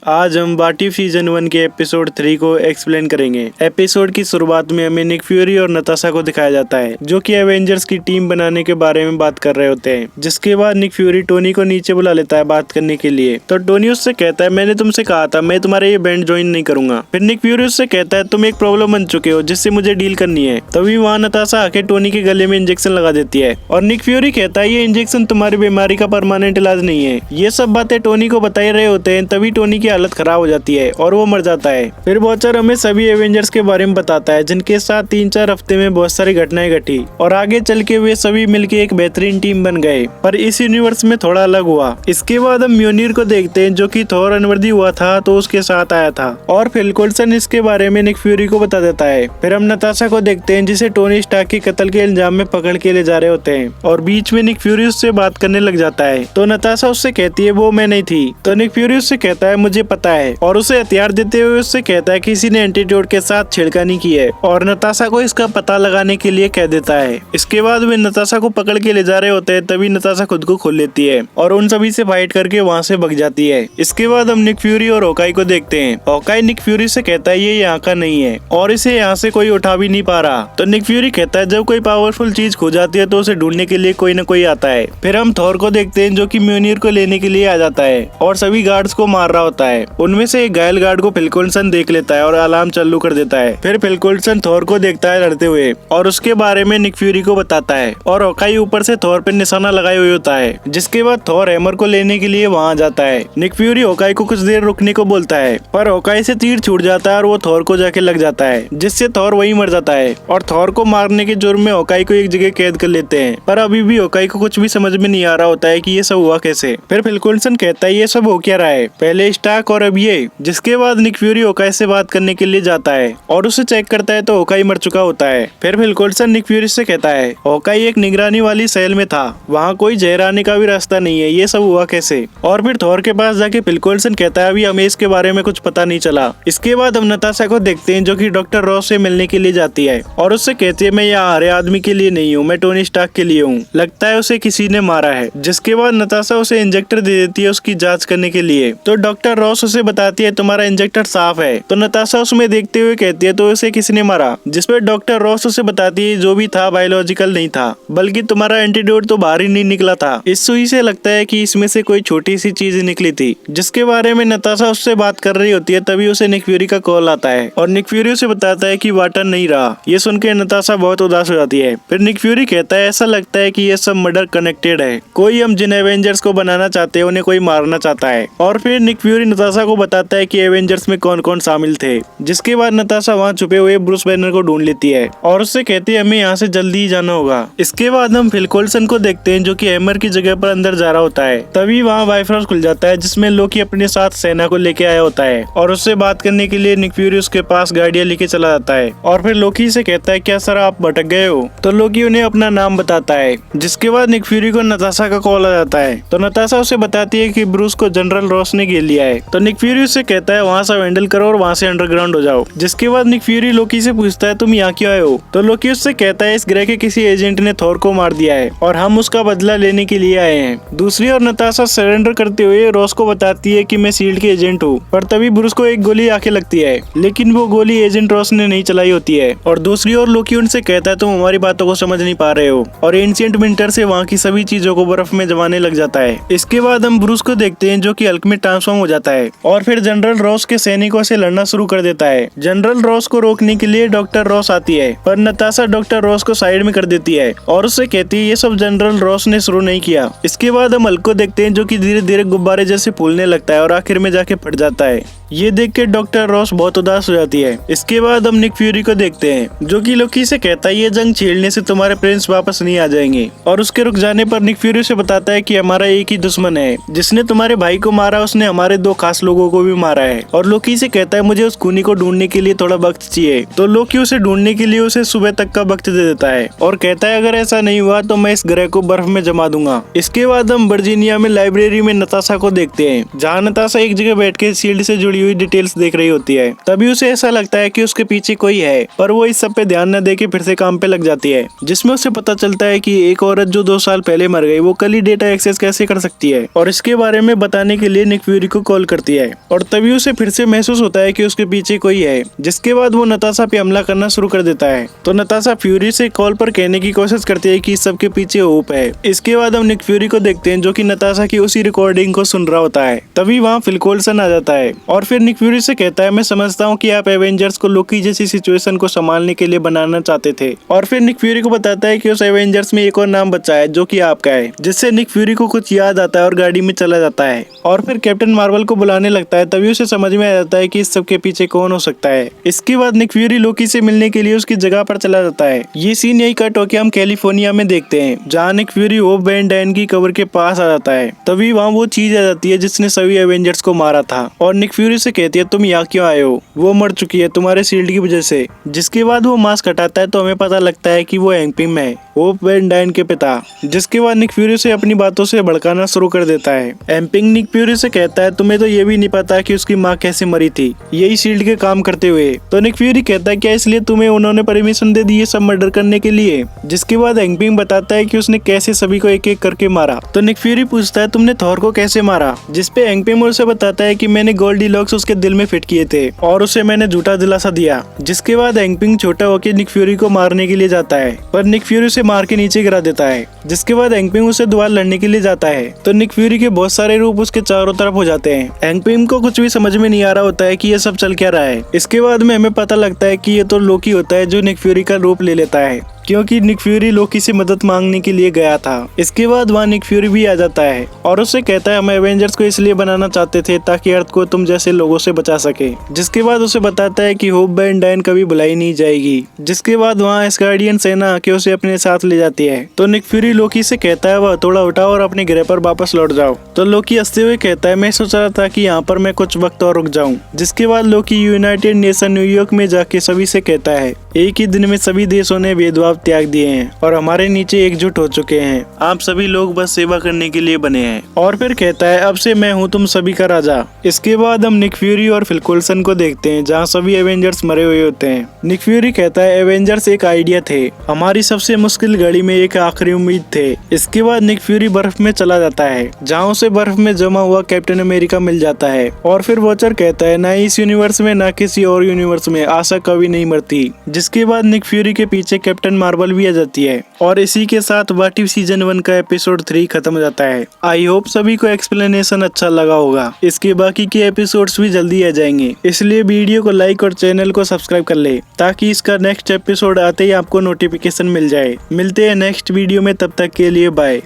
आज हम what if season 1 के एपिसोड 3 को एक्सप्लेन करेंगे। एपिसोड की शुरुआत में हमें निक फ्यूरी और नताशा को दिखाया जाता है जो कि एवेंजर्स की टीम बनाने के बारे में बात कर रहे होते हैं। जिसके बाद निक फ्यूरी टोनी को नीचे बुला लेता है बात करने के लिए। तो टोनी उससे कहता है मैंने तुमसे कहा था मैं तुम्हारे ये बैंड ज्वाइन नहीं करूंगा। फिर निक फ्यूरी उससे कहता है तुम एक प्रॉब्लम बन चुके हो जिससे मुझे डील करनी है। तभी वहाँ नताशा आके टोनी के गले में इंजेक्शन लगा देती है और निक फ्यूरी कहता है ये इंजेक्शन तुम्हारी बीमारी का परमानेंट इलाज नहीं है। ये सब बातें टोनी को बता ही रहे होते हैं। तभी टोनी की हालत खराब हो जाती है और वो मर जाता है। फिर वॉचर हमें सभी एवेंजर्स के बारे में बताता है जिनके साथ 3-4 हफ्ते में बहुत सारी घटनाएं घटी और आगे चल के वे सभी मिलके एक बेहतरीन टीम बन गए। पर इस यूनिवर्स में थोड़ा अलग हुआ। इसके बाद हम म्योनिर को देखते हैं जो कि थॉर अनवर्दी हुआ था तो उसके साथ आया था और फिल कोल्सन इसके बारे में निक फ्यूरी को बता देता है। फिर हम नताशा को देखते हैं जिसे टोनी स्टार्क के कत्ल के इल्जाम में पकड़ के ले जा रहे होते हैं और बीच में निक फ्यूरी उससे बात करने लग जाता है। तो नताशा उससे कहती है वो मैं नहीं थी। तो निक फ्यूरी उससे कहता है मुझे पता है और उसे हथियार देते हुए उससे कहता है किसी ने एंटीडोट के साथ छेड़खानी की है और नताशा को इसका पता लगाने के लिए कह देता है। इसके बाद वे नताशा को पकड़ के ले जा रहे होते हैं। तभी नताशा खुद को खोल लेती है और उन सभी से फाइट करके वहाँ से भाग जाती है। इसके बाद हम निक फ्यूरी और होकाई को देखते हैं। होकाई निक फ्यूरी से कहता है ये यहाँ का नहीं है और इसे यहाँ से कोई उठा भी नहीं पा रहा। तो निक फ्यूरी कहता है जब कोई पावरफुल चीज खो जाती है तो उसे ढूंढने के लिए कोई न कोई आता है। फिर हम थॉर को देखते हैं जो कि म्योनिर को लेने के लिए आ जाता है और सभी गार्ड्स को मार रहा होता है। उनमें से एक घायल गार्ड को फिल कोल्सन देख लेता है और अलार्म चालू कर देता है। फिर फिल कोल्सन थॉर को देखता है लड़ते हुए और उसके बारे में निक फ्यूरी को बताता है और होकाई ऊपर से थॉर पे निशाना लगाए हुए होता है। जिसके बाद थॉर हैमर को लेने के लिए वहाँ जाता है। निक फ्यूरी होकाई को कुछ देर रुकने को बोलता है पर होकाई से तीर छूट जाता है और वो थॉर को जाके लग जाता है जिससे थॉर वहीं मर जाता है और थॉर को मारने के जुर्म में होकाई को एक जगह कैद कर लेते हैं। पर अभी भी होकाई को कुछ भी समझ में नहीं आ रहा होता है कि ये सब हुआ कैसे। फिर फिल कोल्सन कहता है ये सब हो क्या रहा है, पहले स्टार्क और अब ये। जिसके बाद निक फ्यूरी होकाई से बात करने के लिए जाता है और उसे चेक करता है तो होकाई मर चुका होता है। फिर फिल कोल्सन निक फ्यूरी से कहता है होकाई एक निगरानी वाली सेल में था, वहाँ कोई जहर आने का भी रास्ता नहीं है, ये सब हुआ कैसे। और फिर थॉर के पास जाके फिल कोल्सन कहता है अभी हमें इसके बारे में कुछ पता नहीं चला। इसके बाद हम नताशा को देखते हैं जो कि डॉक्टर रॉस से मिलने के लिए जाती है और उससे कहती है मैं यहाँ हरे आदमी के लिए नहीं हूँ, मैं टोनी स्टार्क के लिए हूँ, लगता है उसे किसी ने मारा है। जिसके बाद नताशा उसे इंजेक्टर दे देती है उसकी जांच करने के लिए। तो डॉक्टर रॉस उसे बताती है तुम्हारा इंजेक्टर साफ है। तो नताशा उसमें देखते हुए कहती है तो उसे किसने मारा। जिसपे डॉक्टर रॉस उसे बताती है जो भी था बायोलॉजिकल नहीं था बल्कि तुम्हारा एंटीडोट तो बाहर ही नहीं निकला था। इस सुई से लगता है कि इसमें से कोई छोटी सी चीज निकली थी। जिसके बारे में नताशा उससे बात कर रही होती है तभी उसे निक फ्यूरी का कॉल आता है और निक फ्यूरी उसे बताता है कि वाटर नहीं रहा। ये सुन के नताशा बहुत उदास हो जाती है। फिर निक फ्यूरी कहता है ऐसा लगता है कि ये सब मर्डर कनेक्टेड है, कोई हम जिन एवेंजर्स को बनाना चाहते हैं उन्हें कोई मारना चाहता है। और फिर निक फ्यूरी नताशा को बताता है कि एवेंजर्स में कौन कौन शामिल थे। जिसके बाद नताशा वहाँ छुपे हुए ब्रूस बैनर को ढूंढ लेती है और उससे कहती है हमें यहाँ से जल्दी ही जाना होगा। इसके बाद हम फिल कोल्सन को देखते हैं जो कि हैमर की जगह पर अंदर जा रहा होता है। तभी वहाँ बाइफ्रोस्ट खुल जाता है जिसमें लोकी अपने साथ सेना को लेके आया होता है और उससे बात करने के लिए निक फ्यूरी उसके पास गाड़ियाँ लेके चला जाता है और फिर लोकी से कहता है क्या सर आप भटक गए हो। तो लोकी उन्हें अपना नाम बताता है। जिसके बाद निक फ्यूरी को नताशा का कॉल आ जाता है। तो नताशा उसे बताती है कि ब्रूस को जनरल रॉस ने घेर लिया है। तो निक फ्यूरी उससे कहता है वहाँ से हैंडल करो और वहाँ से अंडरग्राउंड हो जाओ। जिसके बाद निक फ्यूरी लोकी से पूछता है तुम यहाँ क्यों आए हो। तो लोकी उससे कहता है इस ग्रह के किसी एजेंट ने थॉर को मार दिया है और हम उसका बदला लेने के लिए आए हैं। दूसरी ओर नताशा सरेंडर करते हुए रॉस को बताती है कि मैं शील्ड के एजेंट हूँ। पर तभी ब्रूस को एक गोली आके लगती है लेकिन वो गोली एजेंट रॉस ने नहीं चलाई होती है। और दूसरी ओर लोकी उनसे कहता है तुम हमारी बातों को समझ नहीं पा रहे हो और एंशिएंट विंटर से वहाँ की सभी चीजों को बर्फ में जमाने लग जाता है। इसके बाद हम ब्रूस को देखते हैं जो कि हल्क में ट्रांसफॉर्म हो जाता है और फिर जनरल रॉस के सैनिकों से लड़ना शुरू कर देता है। जनरल रॉस को रोकने के लिए डॉक्टर रॉस आती है पर नताशा डॉक्टर रॉस को साइड में कर देती है और उससे कहती है ये सब जनरल रॉस ने शुरू नहीं किया। इसके बाद हम हल्क को देखते हैं जो कि धीरे धीरे गुब्बारे जैसे फूलने लगता है और आखिर में जाके फट जाता है। ये देख के डॉक्टर रॉस बहुत उदास हो जाती है। इसके बाद हम निक फ्यूरी को देखते हैं जो कि लोकी से कहता है ये जंग छेड़ने से तुम्हारे प्रिंस वापस नहीं आ जाएंगे। और उसके रुक जाने पर निक फ्यूरी से बताता है कि हमारा एक ही दुश्मन है जिसने तुम्हारे भाई को मारा, उसने हमारे 2 खास लोगों को भी मारा है। और लोकी से कहता है मुझे उस खूनी को ढूंढने के लिए थोड़ा वक्त चाहिए। तो लोकी उसे ढूंढने के लिए उसे सुबह तक का वक्त दे देता है और कहता है अगर ऐसा नहीं हुआ तो मैं इस ग्रह को बर्फ में जमा दूंगा। इसके बाद हम वर्जीनिया में लाइब्रेरी में नताशा को देखते हैं जहाँ नताशा एक जगह बैठ के शील्ड से जुड़ी हुई डिटेल्स देख रही होती है। तभी उसे ऐसा लगता है कि उसके पीछे कोई है, पर वो इस सब पे ध्यान न देके फिर से काम पे लग जाती है, जिसमें उसे पता चलता है कि एक औरत जो 2 साल पहले मर गई वो कल ही डेटा एक्सेस कैसे कर सकती है, और इसके बारे में बताने के लिए निक फ्यूरी को कॉल करती है। और तभी उसे फिर से महसूस होता है कि उसके पीछे कोई है, जिसके बाद वो नताशा पे हमला करना शुरू कर देता है। तो नताशा फ्यूरी से कॉल पर कहने की कोशिश करती है कि सबके पीछे होप है। इसके बाद हम निक फ्यूरी को देखते हैं जो कि नताशा की उसी रिकॉर्डिंग को सुन रहा होता है। तभी वहाँ फिल कोल्सन आ जाता है और फिर निक फ्यूरी से कहता है, मैं समझता हूँ कि आप एवेंजर्स को लोकी जैसी सिचुएशन को संभालने के लिए बनाना चाहते थे। और फिर निक फ्यूरी को बताता है कि उस एवेंजर्स में एक और नाम बचा है जो कि आपका है, जिससे निक फ्यूरी को कुछ याद आता है और गाड़ी में चला जाता है और फिर कैप्टन मार्वल को बुलाने लगता है। तभी उसे समझ में आ जाता है कि इस सब के पीछे कौन हो सकता है। इसके बाद निक फ्यूरी लोकी से मिलने के लिए उसकी जगह पर चला जाता है। ये सीन यही कट होकर हम कैलिफोर्निया में देखते हैं, जहाँ निक फ्यूरी होप वैन डायन की कब्र के पास आ जाता है। तभी वहाँ वो चीज आ जाती है जिसने सभी एवेंजर्स को मारा था और निक फ्यूरी से कहती है, तुम यहाँ क्यों आए हो? वो मर चुकी है तुम्हारे शील्ड की वजह से। जिसके बाद वो मास्क हटाता है तो हमें पता लगता है कि वो हैंक पिम है, होप वैन डायन के पिता। जिसके बाद निक फ्यूरी से अपनी बातों से भड़काना शुरू कर देता है। एम्पिंग निक फ्यूरी से कहता है, तुम्हें तो ये भी नहीं पता कि उसकी माँ कैसे मरी थी यही शील्ड के काम करते हुए। तो निक फ्यूरी कहता है, क्या इसलिए तुम्हें उन्होंने परमिशन दे दी ये सब मर्डर करने के लिए? जिसके बाद एम्पिंग बताता है कि उसने कैसे सभी को एक एक करके मारा। तो निक फ्यूरी पूछता है, तुमने थॉर को कैसे मारा? जिसपे एम्पिंग उसे बताता है कि मैंने गोल्डीलॉक्स उसके दिल में फिट किए थे और उसे मैंने झूठा दिलासा दिया। जिसके बाद एम्पिंग छोटा होकर निक फ्यूरी को मारने के लिए जाता है, पर निक फ्यूरी उसे मार के नीचे गिरा देता है। जिसके बाद एंगपिंग उसे दोबारा लड़ने के लिए जाता है तो निक फ्यूरी के बहुत सारे रूप उसके चारों तरफ हो जाते हैं। एंगपिंग को कुछ भी समझ में नहीं आ रहा होता है कि ये सब चल क्या रहा है। इसके बाद में हमें पता लगता है कि ये तो लोकी होता है जो निक फ्यूरी का रूप ले लेता है, क्योंकि निक फ्यूरी लोकी से मदद मांगने के लिए गया था। इसके बाद वहाँ निक फ्यूरी भी आ जाता है और उससे कहता है, हम एवेंजर्स को इसलिए बनाना चाहते थे ताकि अर्थ को तुम जैसे लोगों से बचा सके। जिसके बाद उसे बताता है कि होप वैन डायन कभी बुलाई नहीं जाएगी। जिसके बाद वहाँ एस्गार्डियन सेना आके उसे अपने साथ ले जाती है। तो निक फ्यूरी लोकी से कहता है, वह थोड़ा उठाओ और अपने ग्रह पर वापस लौट जाओ। तो लोकी हंसते हुए कहता है, मैं सोच रहा था कि यहाँ पर मैं कुछ वक्त और रुक जाऊँ। जिसके बाद लोकी यूनाइटेड नेशन न्यूयॉर्क में जाके सभी से कहता है, एक ही दिन में सभी देशों ने भेदभाव त्याग दिए हैं और हमारे नीचे एकजुट हो चुके हैं। आप सभी लोग बस सेवा करने के लिए बने हैं। और फिर कहता है, अब से मैं हूँ तुम सभी का राजा। इसके बाद हम निक फ्यूरी और फिल कोल्सन को देखते हैं जहाँ सभी एवेंजर्स मरे हुए होते हैं। निक फ्यूरी कहता है, एवेंजर्स एक आइडिया थे, हमारी सबसे मुश्किल घड़ी में एक आखिरी उम्मीद थे। इसके बाद निक फ्यूरी बर्फ में चला जाता है जहाँ उसे बर्फ में जमा हुआ कैप्टन अमेरिका मिल जाता है। और फिर वॉचर कहता है, न इस यूनिवर्स में न किसी और यूनिवर्स में आशा कभी नहीं मरती। जिसके बाद निक फ्यूरी के पीछे कैप्टन मार्वल भी आ जाती है और इसी के साथ व्हाट इफ सीजन 1 का एपिसोड 3 खत्म हो जाता है। आई होप सभी को एक्सप्लेनेशन अच्छा लगा होगा। इसके बाकी के एपिसोड्स भी जल्दी आ जाएंगे, इसलिए वीडियो को लाइक और चैनल को सब्सक्राइब कर ले ताकि इसका नेक्स्ट एपिसोड आते ही आपको नोटिफिकेशन मिल जाए। मिलते हैं नेक्स्ट वीडियो में, तब तक के लिए बाय।